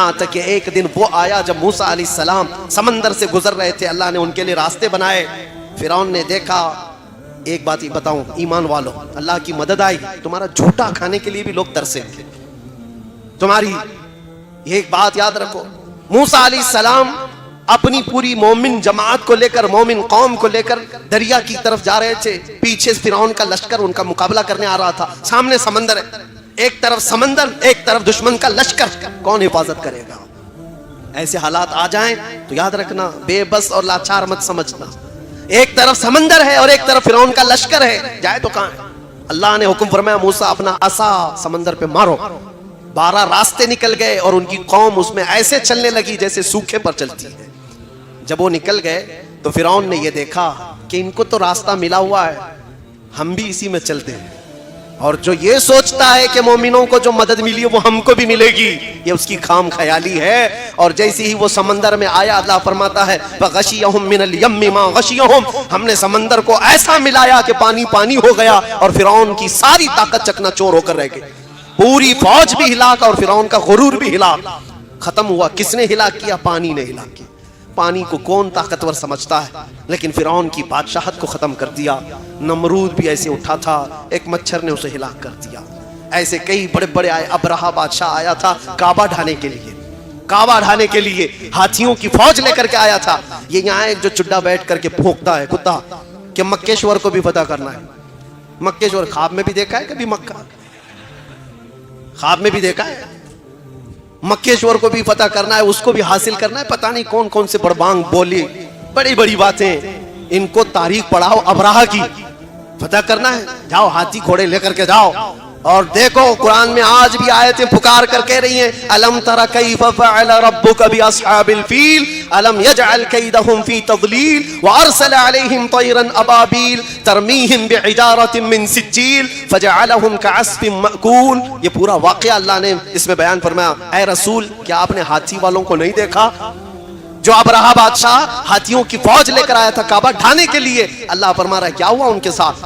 یہاں تک کہ ایک دن وہ آیا جب موسیٰ علیہ السلام سمندر سے گزر رہے تھے، اللہ نے ان کے لیے راستے بنائے. فرعون نے دیکھا. ایک بات ہی بتاؤں ایمان والو، اللہ کی مدد آئی، تمہارا جھوٹا کھانے کے لیے بھی لوگ ترسیں گے. تمہاری ایک بات یاد رکھو، موسیٰ علیہ السلام اپنی پوری مومن جماعت کو لے کر، مومن قوم کو لے کر دریا کی طرف جا رہے تھے. پیچھے فرعون کا لشکر ان کا مقابلہ کرنے آ رہا تھا. سامنے سمندر ہے، ایک طرف سمندر، ایک طرف دشمن کا لشکر. کون حفاظت کرے گا؟ ایسے حالات آ جائیں تو یاد رکھنا، بے بس اور لاچار مت سمجھنا. ایک طرف سمندر ہے اور ایک طرف فرعون کا لشکر ہے، جائے تو کہاں ہے؟ اللہ نے حکم فرمایا موسیٰ اپنا عصا سمندر پہ مارو. 12 راستے نکل گئے اور ان کی قوم اس میں ایسے چلنے لگی جیسے سوکھے پر چلتی ہے. جب وہ نکل گئے تو فرعون نے یہ دیکھا کہ ان کو تو راستہ ملا ہوا ہے، ہم بھی اسی میں چلتے ہیں. اور جو یہ سوچتا ہے کہ مومنوں کو جو مدد ملی ہے وہ ہم کو بھی ملے گی، یہ اس کی خام خیالی ہے. اور جیسے ہی وہ سمندر میں آیا، اللہ فرماتا ہے فَغَشِيَهُم مِّنَ الْيَمِّ مَا غَشِيَهُم، ہم نے سمندر کو ایسا ملایا کہ پانی پانی ہو گیا اور فرعون کی ساری طاقت چکنا چور ہو کر رہ گئی. پوری فوج بھی ہلاک اور فرعون کا غرور بھی ہلاک. ختم ہوا. کس نے ہلاک کیا؟ پانی نے ہلاک کیا. پانی کو کون طاقتور سمجھتا ہے؟ لیکن فرعون کی بادشاہت کو ختم کر دیا. نمرود بھی ایسے اٹھا تھا، ایک مچھر نے اسے ہلاک کر دیا. ایسے کئی بڑے بڑے آئے. ابرہہ بادشاہ آیا تھا کعبہ ڈھانے کے لیے، کعبہ ڈھانے کے لیے ہاتھیوں کی فوج لے کر کے آیا تھا. یہ یہاں ایک جو چڈا بیٹھ کر کے بھونکتا ہے کتا کہ مکیشور کو بھی فتح کرنا ہے. مکیشور خواب میں بھی دیکھا ہے کبھی؟ مکہ خواب میں بھی دیکھا ہے؟ مکیشور کو بھی فتح کرنا ہے، اس کو بھی حاصل کرنا ہے. پتہ نہیں کون کون سے بڑبانگ بولی، بڑی بڑی باتیں. ان کو تاریخ پڑھاؤ. ابرہہ کی فتح کرنا ہے، جاؤ ہاتھی گھوڑے لے کر کے جاؤ. اور دیکھو قرآن میں آج بھی آیتیں پکار کر کہہ رہی ہیں الم تر کیف فعل ربک باصحاب الفیل الم یجعل کیدہم فی تضلیل وارسل علیہم طیرا ابابیل ترمیہم بحجارۃ من سجیل فجعلہم کعصف مأکول. یہ پورا واقعہ اللہ نے اس میں بیان فرمایا. اے رسول، کیا آپ نے ہاتھی والوں کو نہیں دیکھا جو ابرہہ بادشاہ ہاتھیوں کی فوج لے کر آیا تھا کعبہ ڈھانے کے لیے؟ اللہ فرما رہا ہے کیا ہوا ان کے ساتھ.